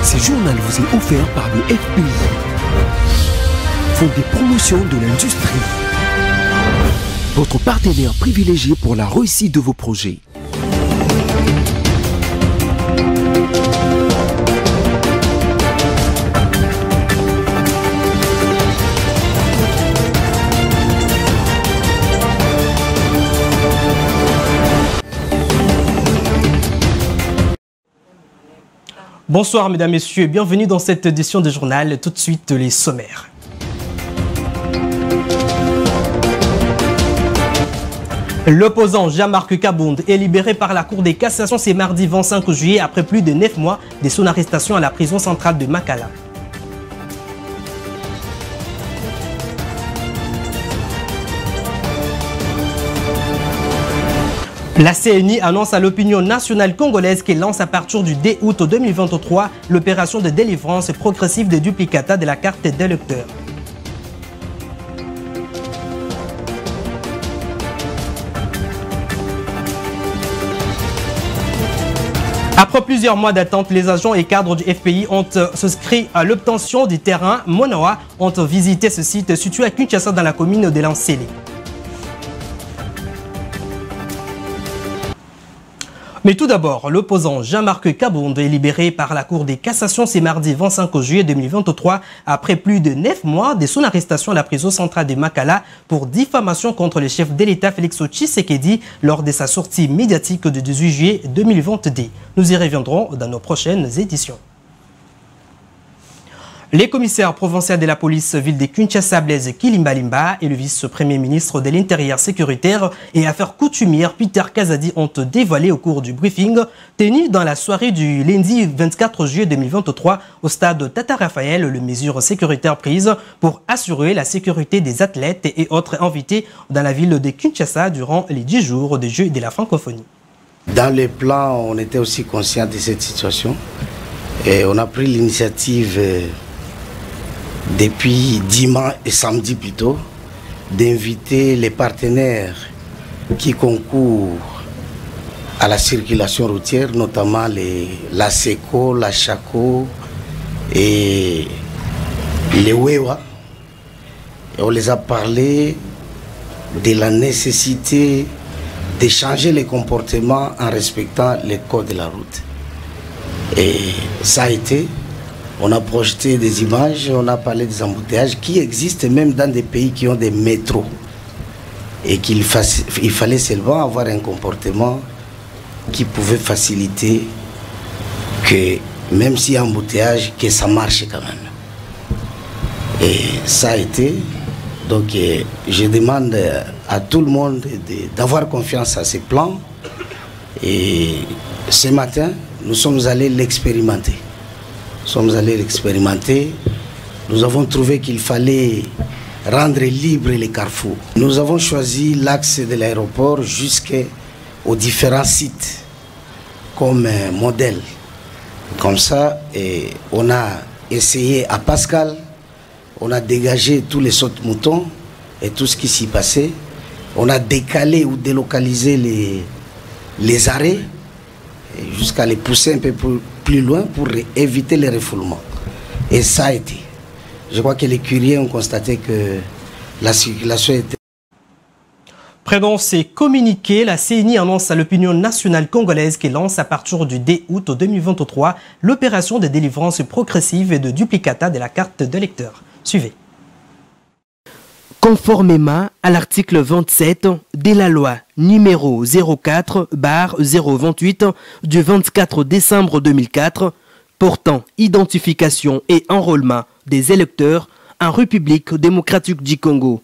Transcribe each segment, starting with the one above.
Ce journal vous est offert par le FPI, Fonds de promotion de l'industrie, votre partenaire privilégié pour la réussite de vos projets. Bonsoir mesdames, messieurs, bienvenue dans cette édition de journal. Tout de suite les sommaires. L'opposant Jean-Marc Kabound est libéré par la Cour de cassation ce mardi 25 juillet après plus de 9 mois de son arrestation à la prison centrale de Makala. La CNI annonce à l'opinion nationale congolaise qu'elle lance à partir du 2 août 2023 l'opération de délivrance progressive des duplicata de la carte d'électeur. Après plusieurs mois d'attente, les agents et cadres du FPI ont souscrit à l'obtention du terrain. Monawa ont visité ce site situé à Kinshasa dans la commune de Lansele. Mais tout d'abord, l'opposant Jean-Marc Kabound est libéré par la Cour de cassation ce mardi 25 juillet 2023 après plus de 9 mois de son arrestation à la prison centrale de Makala pour diffamation contre le chef de l'État Félix Tshisekedi lors de sa sortie médiatique du 18 juillet 2022. Nous y reviendrons dans nos prochaines éditions. Les commissaires provinciaux de la police ville de Kinshasa, Blaise Kilimbalimba et le vice-premier ministre de l'Intérieur sécuritaire et affaires coutumières Peter Kazadi ont dévoilé au cours du briefing tenu dans la soirée du lundi 24 juillet 2023 au stade Tata Raphaël les mesures sécuritaires prises pour assurer la sécurité des athlètes et autres invités dans la ville de Kinshasa durant les 10 jours des Jeux de la francophonie. Dans les plans, on était aussi conscient de cette situation et on a pris l'initiative depuis dimanche et samedi plutôt, d'inviter les partenaires qui concourent à la circulation routière, notamment la SECO, la CHACO et les WEWA. Et on les a parlé de la nécessité de changer les comportements en respectant les codes de la route. Et ça a été. On a projeté des images, on a parlé des embouteillages qui existent même dans des pays qui ont des métros. Et qu'il fallait seulement avoir un comportement qui pouvait faciliter que, même s'il y a un embouteillage, que ça marche quand même. Et ça a été. Donc je demande à tout le monde d'avoir confiance à ces plans. Et ce matin, nous sommes allés l'expérimenter. Nous avons trouvé qu'il fallait rendre libre les carrefours. Nous avons choisi l'axe de l'aéroport jusqu'aux différents sites comme modèle. Comme ça, et on a essayé à Pascal, on a dégagé tous les sautes-moutons et tout ce qui s'y passait. On a décalé ou délocalisé les arrêts jusqu'à les pousser un peu plus loin pour éviter les refoulements. Et ça a été. Je crois que les curieux ont constaté que la circulation était... Prenant ces communiqués, la CNI annonce à l'opinion nationale congolaise qu'elle lance à partir du 2 août 2023 l'opération de délivrance progressive et de duplicata de la carte d'électeur. Suivez. Conformément à l'article 27 de la loi numéro 04/028 du 24 décembre 2004 portant identification et enrôlement des électeurs en République démocratique du Congo.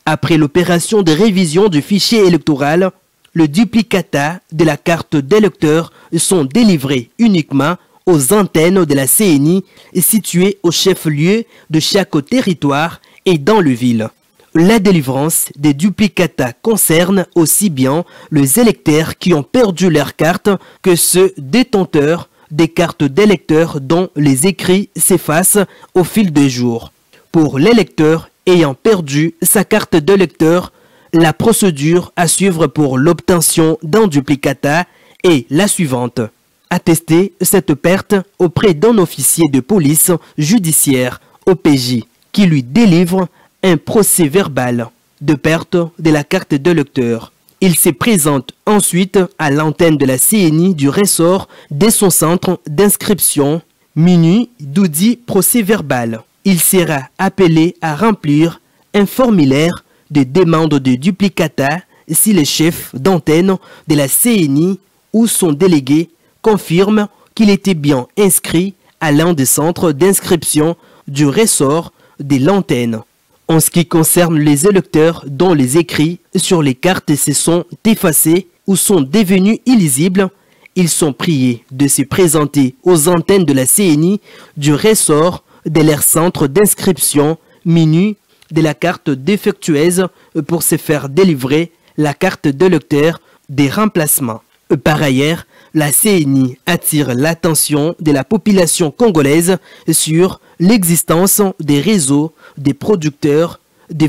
Après l'opération de révision du fichier électoral, le duplicata de la carte d'électeur sont délivrés uniquement aux antennes de la CNI situées au chef-lieu de chaque territoire et dans le ville. La délivrance des duplicata concerne aussi bien les électeurs qui ont perdu leur carte que ceux détenteurs des cartes d'électeurs dont les écrits s'effacent au fil des jours. Pour l'électeur ayant perdu sa carte d'électeur, la procédure à suivre pour l'obtention d'un duplicata est la suivante. attesté cette perte auprès d'un officier de police judiciaire, OPJ, qui lui délivre un procès verbal de perte de la carte d'électeur. Il se présente ensuite à l'antenne de la CNI du ressort de son centre d'inscription muni d'oudit procès verbal. Il sera appelé à remplir un formulaire de demande de duplicata si le chef d'antenne de la CNI ou son délégué confirme qu'il était bien inscrit à l'un des centres d'inscription du ressort de l'antenne. En ce qui concerne les électeurs dont les écrits sur les cartes se sont effacés ou sont devenus illisibles, ils sont priés de se présenter aux antennes de la CNI du ressort de leur centre d'inscription muni de la carte défectueuse pour se faire délivrer la carte d'électeur des remplacements. Par ailleurs, la CNI attire l'attention de la population congolaise sur l'existence des réseaux des producteurs de...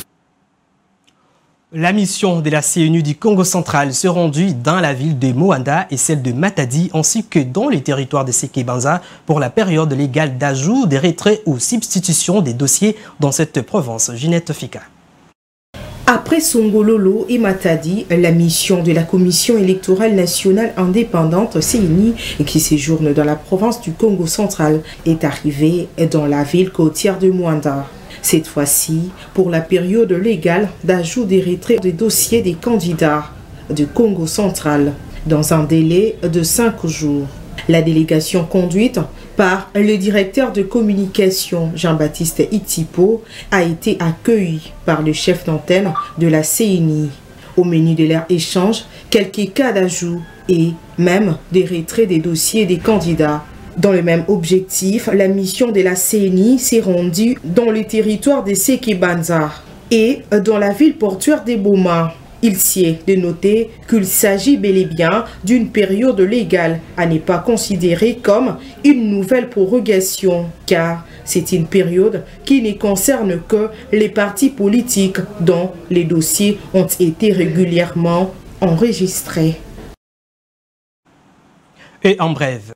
La mission de la CNU du Congo central se rendue dans la ville de Moanda et celle de Matadi ainsi que dans les territoires de Sekebanza pour la période légale d'ajout, de retrait ou substitution des dossiers dans cette province. Ginette Fika. Après Songololo et Matadi, la mission de la Commission électorale nationale indépendante CENI qui séjourne dans la province du Congo central est arrivée dans la ville côtière de Moanda. Cette fois-ci, pour la période légale d'ajout des retraits des dossiers des candidats du Congo central dans un délai de 5 jours. La délégation conduite par le directeur de communication Jean-Baptiste Itipo a été accueillie par le chef d'antenne de la CNI. Au menu de leur échange, quelques cas d'ajout et même des retraits des dossiers des candidats. Dans le même objectif, la mission de la CNI s'est rendue dans le territoire de Sekebanza et dans la ville portuaire de Boma. Il s'y est de noter qu'il s'agit bel et bien d'une période légale à ne pas considérer comme une nouvelle prorogation, car c'est une période qui ne concerne que les partis politiques dont les dossiers ont été régulièrement enregistrés. Et en bref,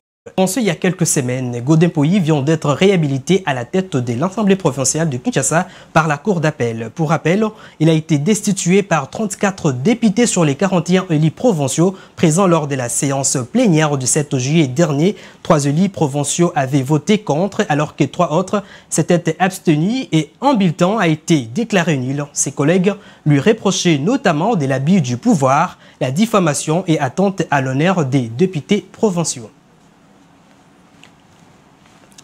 il y a quelques semaines, Godin Poyi vient d'être réhabilité à la tête de l'Assemblée provinciale de Kinshasa par la Cour d'appel. Pour rappel, il a été destitué par 34 députés sur les 41 élus provinciaux présents lors de la séance plénière du 7 juillet dernier. 3 élus provinciaux avaient voté contre alors que 3 autres s'étaient abstenus et un bulletin a été déclaré nul. Ses collègues lui reprochaient notamment de l'abus du pouvoir, la diffamation et atteinte à l'honneur des députés provinciaux.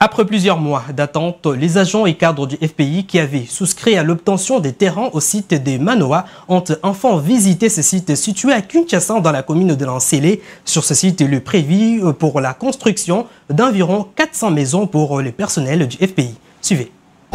Après plusieurs mois d'attente, les agents et cadres du FPI qui avaient souscrit à l'obtention des terrains au site de Manoa ont enfin visité ce site situé à Kinshasa dans la commune de Lansélé. Sur ce site, il est prévu pour la construction d'environ 400 maisons pour le personnel du FPI. Suivez.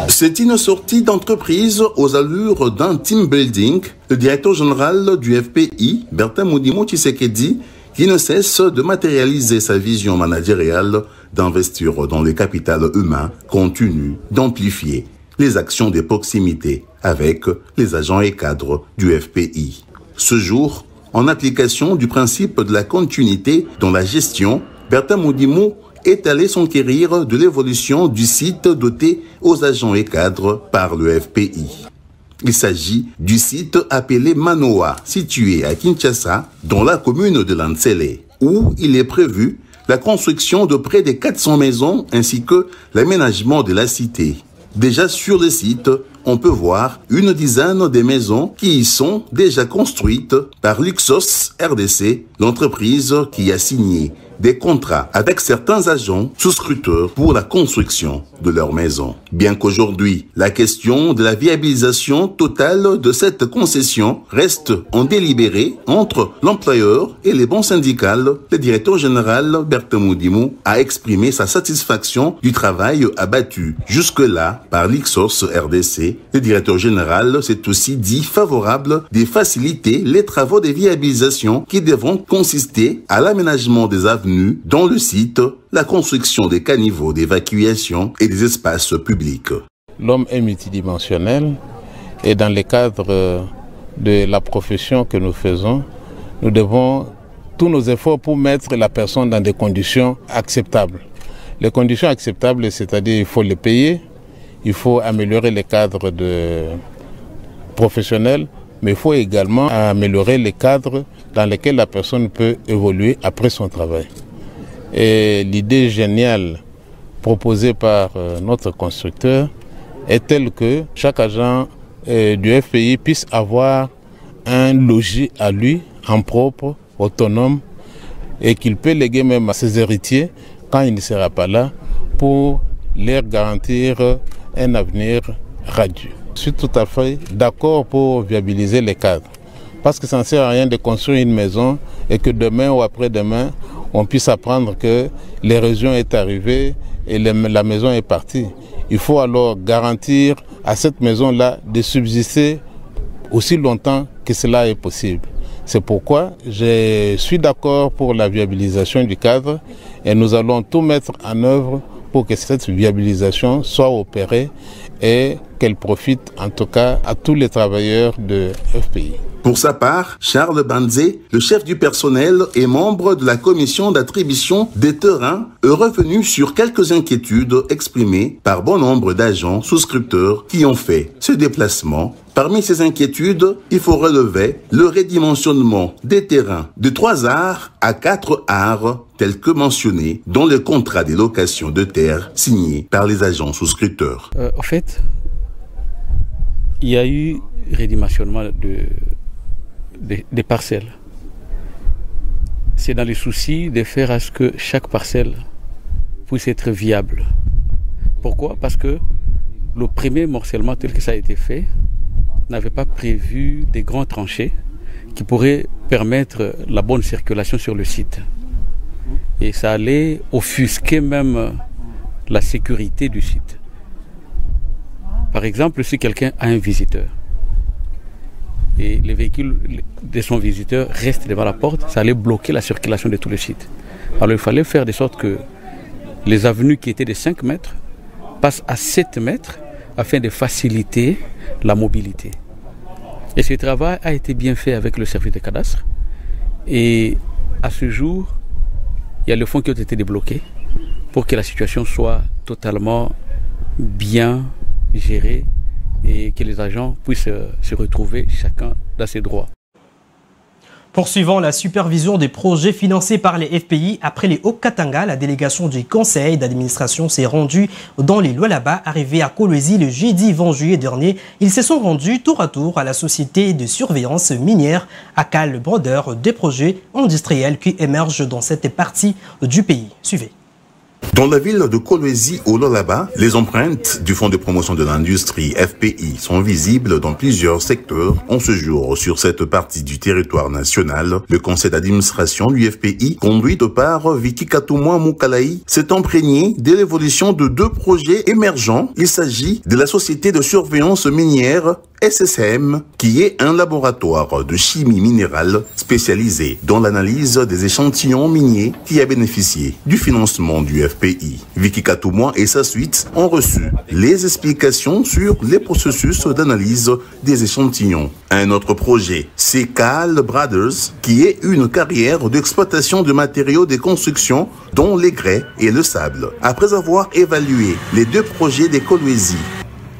C'est une sortie d'entreprise aux allures d'un team building. Le directeur général du FPI, Bertin Moudimou Tshisekedi, qui ne cesse de matérialiser sa vision managériale d'investir dans le capital humain, continue d'amplifier les actions de proximité avec les agents et cadres du FPI. Ce jour, en application du principe de la continuité dans la gestion, Bertin Moudimou est allé s'enquérir de l'évolution du site doté aux agents et cadres par le FPI. Il s'agit du site appelé Manoa, situé à Kinshasa, dans la commune de Lansélé, où il est prévu la construction de près de 400 maisons ainsi que l'aménagement de la cité. Déjà sur le site, on peut voir une dizaine de maisons qui y sont déjà construites par Luxos RDC, l'entreprise qui a signé des contrats avec certains agents souscripteurs pour la construction de leurs maisons. Bien qu'aujourd'hui, la question de la viabilisation totale de cette concession reste en délibéré entre l'employeur et les bancs syndicales, le directeur général Bertin Moudimou a exprimé sa satisfaction du travail abattu jusque-là par l'Ixos RDC. Le directeur général s'est aussi dit favorable de faciliter les travaux de viabilisation qui devront consister à l'aménagement des avenues dans le site, la construction des caniveaux d'évacuation et des espaces publics. L'homme est multidimensionnel et dans le cadre de la profession que nous faisons, nous devons tous nos efforts pour mettre la personne dans des conditions acceptables. Les conditions acceptables, c'est-à-dire il faut les payer, il faut améliorer les cadres professionnels, mais il faut également améliorer les cadres dans lesquels la personne peut évoluer après son travail. Et l'idée géniale proposée par notre constructeur est telle que chaque agent du FPI puisse avoir un logis à lui, en propre, autonome, et qu'il peut léguer même à ses héritiers quand il ne sera pas là, pour leur garantir un avenir radieux. Je suis tout à fait d'accord pour viabiliser les cadres, parce que ça ne sert à rien de construire une maison et que demain ou après-demain, on puisse apprendre que l'érosion est arrivée et la maison est partie. Il faut alors garantir à cette maison-là de subsister aussi longtemps que cela est possible. C'est pourquoi je suis d'accord pour la viabilisation du cadre et nous allons tout mettre en œuvre pour que cette viabilisation soit opérée et qu'elle profite en tout cas à tous les travailleurs de FPI. Pour sa part, Charles Banzé, le chef du personnel et membre de la commission d'attribution des terrains, est revenu sur quelques inquiétudes exprimées par bon nombre d'agents souscripteurs qui ont fait ce déplacement. Parmi ces inquiétudes, il faut relever le redimensionnement des terrains de 3 arts à 4 arts, tels que mentionnés dans le contrat des locations de terres signé par les agents souscripteurs. En fait, il y a eu redimensionnement des parcelles. C'est dans le souci de faire à ce que chaque parcelle puisse être viable. Pourquoi? Parce que le premier morcellement tel que ça a été fait n'avait pas prévu des grands tranchées qui pourraient permettre la bonne circulation sur le site. Et ça allait offusquer même la sécurité du site. Par exemple, si quelqu'un a un visiteur et les véhicules de son visiteur restent devant la porte, ça allait bloquer la circulation de tout le site. Alors il fallait faire de sorte que les avenues qui étaient de 5 mètres passent à 7 mètres afin de faciliter la mobilité. Et ce travail a été bien fait avec le service de cadastre. Et à ce jour, il y a les fonds qui ont été débloqués pour que la situation soit totalement bien gérée et que les agents puissent se retrouver chacun dans ses droits. Poursuivant la supervision des projets financés par les FPI, après les Haut-Katanga, la délégation du conseil d'administration s'est rendue dans les Lualaba, arrivée à Kolwezi le jeudi 20 juillet dernier. Ils se sont rendus tour à tour à la société de surveillance minière Akal Brothers, des projets industriels qui émergent dans cette partie du pays. Suivez. Dans la ville de Kolwezi au Lualaba, les empreintes du Fonds de promotion de l'industrie FPI sont visibles dans plusieurs secteurs. En ce jour, sur cette partie du territoire national, le conseil d'administration du FPI, conduit par Vicky Katoumwa Moukalaï, s'est imprégné de l'évolution de 2 projets émergents. Il s'agit de la société de surveillance minière SSM, qui est un laboratoire de chimie minérale spécialisé dans l'analyse des échantillons miniers qui a bénéficié du financement du FPI. Vicky Katoumwa et sa suite ont reçu les explications sur les processus d'analyse des échantillons. Un autre projet, c'est Akal Brothers, qui est une carrière d'exploitation de matériaux de construction dont les grès et le sable. Après avoir évalué les 2 projets des Kolwezi,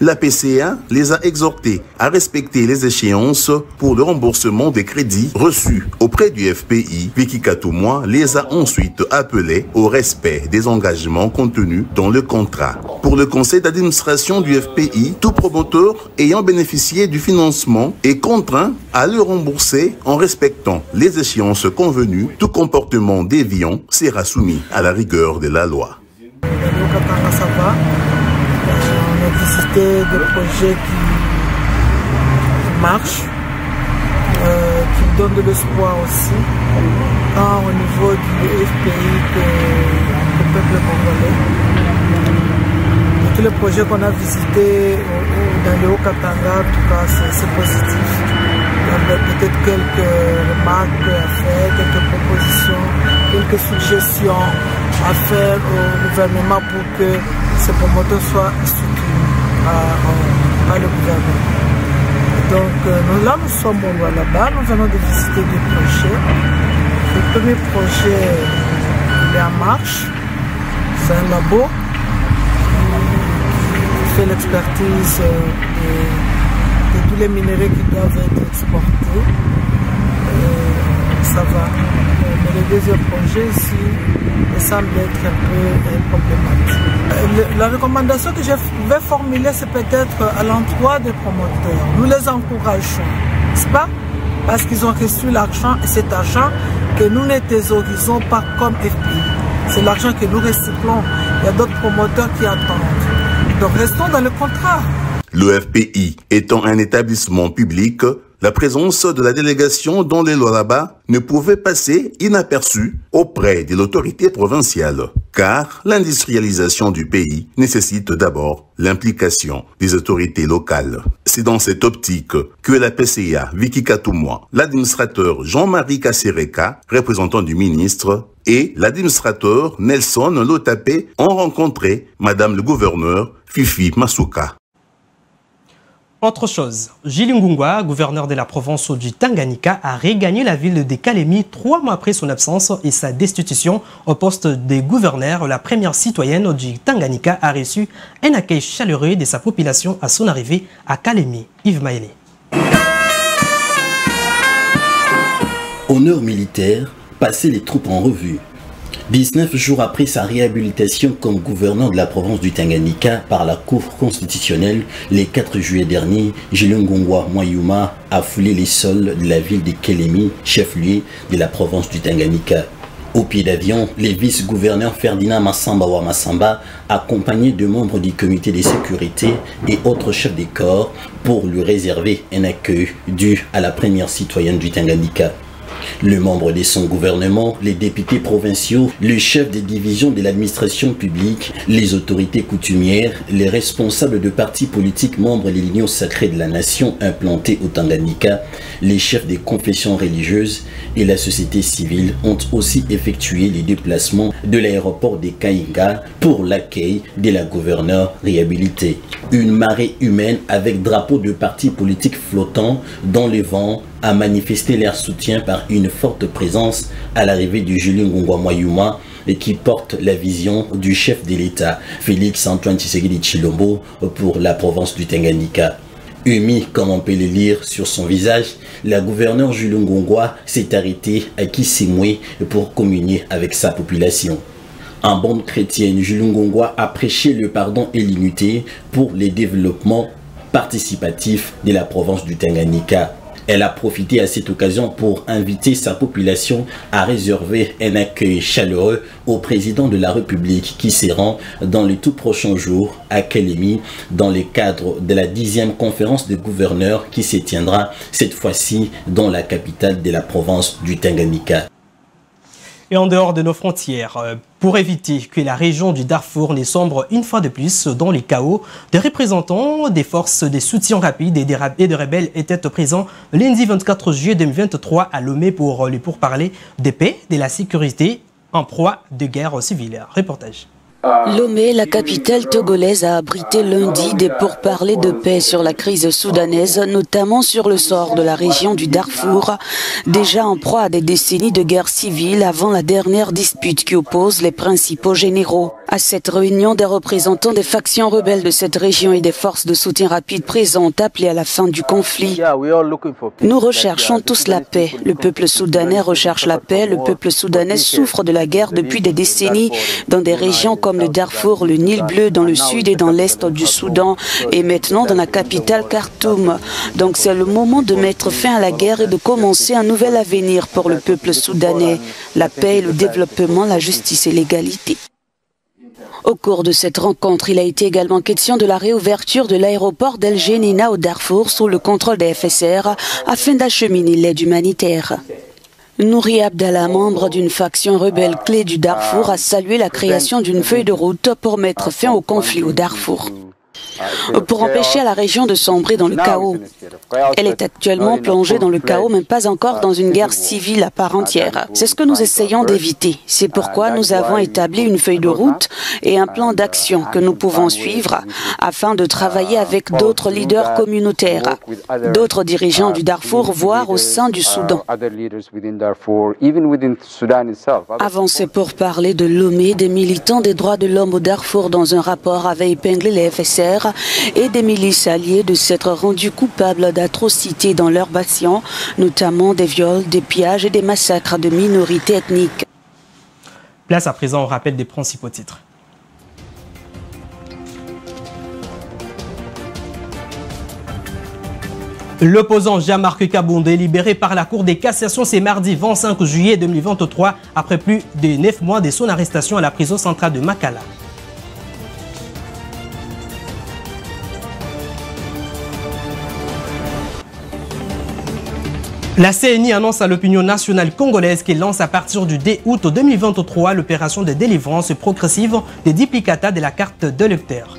la PCA les a exhortés à respecter les échéances pour le remboursement des crédits reçus auprès du FPI. Vicky Katoumwa les a ensuite appelés au respect des engagements contenus dans le contrat. Pour le conseil d'administration du FPI, tout promoteur ayant bénéficié du financement est contraint à le rembourser en respectant les échéances convenues. Tout comportement déviant sera soumis à la rigueur de la loi. Visiter des projets qui marchent, qui donnent de l'espoir aussi, tant au niveau du FPI que du peuple congolais. Et tous les projets qu'on a visités dans le Haut-Katanga, en tout cas, c'est positif. Il y a peut-être quelques remarques à faire, quelques propositions, quelques suggestions à faire au gouvernement pour que ces promoteurs soient soutenus par le gouvernement. Donc nous sommes là-bas, nous venons de visiter des projets. Le premier projet il est en marche. C'est un labo qui fait l'expertise de tous les minéraux qui doivent être exportés. Ça va. Mais le deuxième projet ici, il semble être un peu problématique. La recommandation que je vais formuler, c'est peut-être à l'endroit des promoteurs. Nous les encourageons, n'est-ce pas? Parce qu'ils ont reçu l'argent et cet argent que nous ne thésaurisons pas comme FPI. C'est l'argent que nous recyclons. Il y a d'autres promoteurs qui attendent. Donc restons dans le contrat. Le FPI étant un établissement public, la présence de la délégation dans les Lualaba ne pouvait passer inaperçue auprès de l'autorité provinciale, car l'industrialisation du pays nécessite d'abord l'implication des autorités locales. C'est dans cette optique que la PCA Vicky Katoumoua, l'administrateur Jean-Marie Kassereka, représentant du ministre, et l'administrateur Nelson Lotapé ont rencontré Madame le gouverneur Fifi Masuka. Autre chose, Gilles Ngungwa, gouverneur de la province du Tanganyika, a regagné la ville de Kalemi 3 mois après son absence et sa destitution au poste de gouverneur. La première citoyenne du Tanganyika a reçu un accueil chaleureux de sa population à son arrivée à Kalemi. Yves Maëlé. Honneur militaire, passer les troupes en revue. 19 jours après sa réhabilitation comme gouverneur de la province du Tanganyika par la Cour constitutionnelle, le 4 juillet dernier, Gilles Ngungwa Mwayuma a foulé les sols de la ville de Kalemi, chef-lieu de la province du Tanganyika. Au pied d'avion, le vice-gouverneur Ferdinand Massamba Massamba, accompagné de membres du comité de sécurité et autres chefs des corps, pour lui réserver un accueil dû à la première citoyenne du Tanganyika. Le membre de son gouvernement, les députés provinciaux, le chef des divisions de l'administration publique, les autorités coutumières, les responsables de partis politiques membres de l'Union sacrée de la nation implantée au Tanganyika, les chefs des confessions religieuses et la société civile ont aussi effectué les déplacements de l'aéroport de Kainga pour l'accueil de la gouverneure réhabilitée. Une marée humaine avec drapeau de partis politiques flottants dans le vent a manifesté leur soutien par une forte présence à l'arrivée du Gilles Ngungwa Mwayuma et qui porte la vision du chef de l'État, Félix Antoine Tshisekedi Tshilombo, pour la province du Tanganyika. Humide, comme on peut le lire sur son visage, la gouverneure Gilles Ngungwa s'est arrêtée à Kisimwe pour communier avec sa population. En bande chrétienne, Gilles Ngungwa a prêché le pardon et l'unité pour les développements participatifs de la province du Tanganyika. Elle a profité à cette occasion pour inviter sa population à réserver un accueil chaleureux au président de la République qui se rend dans les tout prochains jours à Kalemi dans le cadre de la 10e conférence de gouverneurs qui se tiendra cette fois-ci dans la capitale de la province du Tanganyika. Et en dehors de nos frontières, pour éviter que la région du Darfour ne sombre une fois de plus dans les chaos, des représentants des forces de soutien rapide et de rebelles étaient présents lundi 24 juillet 2023 à Lomé pour les pourparlers de paix, de la sécurité en proie de guerre civile. Reportage. Lomé, la capitale togolaise, a abrité lundi des pourparlers de paix sur la crise soudanaise, notamment sur le sort de la région du Darfour, déjà en proie à des décennies de guerre civile avant la dernière dispute qui oppose les principaux généraux. À cette réunion, des représentants des factions rebelles de cette région et des forces de soutien rapide présentes appelaient à la fin du conflit. Nous recherchons tous la paix. Le peuple soudanais recherche la paix. Le peuple soudanais souffre de la guerre depuis des décennies dans des régions comme le Darfour, le Nil bleu dans le sud et dans l'est du Soudan et maintenant dans la capitale Khartoum. Donc c'est le moment de mettre fin à la guerre et de commencer un nouvel avenir pour le peuple soudanais. La paix, le développement, la justice et l'égalité. Au cours de cette rencontre, il a été également question de la réouverture de l'aéroport d'El Génina au Darfour sous le contrôle des FSR afin d'acheminer l'aide humanitaire. Nouri Abdallah, membre d'une faction rebelle clé du Darfour, a salué la création d'une feuille de route pour mettre fin au conflit au Darfour. pour empêcher à la région de sombrer dans le chaos. Elle est actuellement plongée dans le chaos, mais pas encore dans une guerre civile à part entière. C'est ce que nous essayons d'éviter. C'est pourquoi nous avons établi une feuille de route et un plan d'action que nous pouvons suivre afin de travailler avec d'autres leaders communautaires, d'autres dirigeants du Darfour, voire au sein du Soudan. Avant ces pourparlers de Lomé, des militants des droits de l'homme au Darfour dans un rapport avaient épinglé les FSR et des milices alliées de s'être rendus coupables d'atrocités dans leurs bastions, notamment des viols, des pillages et des massacres de minorités ethniques. Place à présent au rappel des principaux titres. L'opposant Jean-Marc Kabondé, libéré par la Cour des cassations, c'est mardi 25 juillet 2023, après plus de 9 mois de son arrestation à la prison centrale de Makala. La CNI annonce à l'opinion nationale congolaise qu'elle lance à partir du 2 août 2023 l'opération de délivrance progressive des duplicata de la carte d'électeur.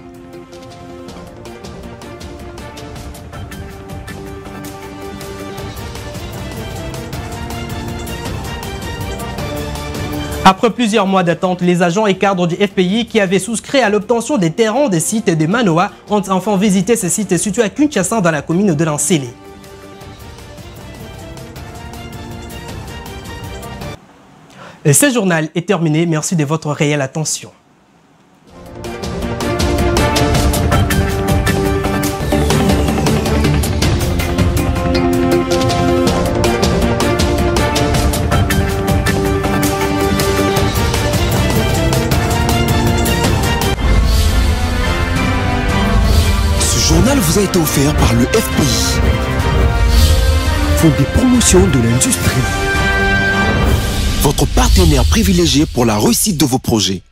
Après plusieurs mois d'attente, les agents et cadres du FPI qui avaient souscrit à l'obtention des terrains des sites de Manoa ont enfin visité ce site situé à Kinshasa dans la commune de Lansele. Ce journal est terminé. Merci de votre réelle attention. Ce journal vous a été offert par le FPI, Fonds des promotions de l'industrie. Votre partenaire privilégié pour la réussite de vos projets.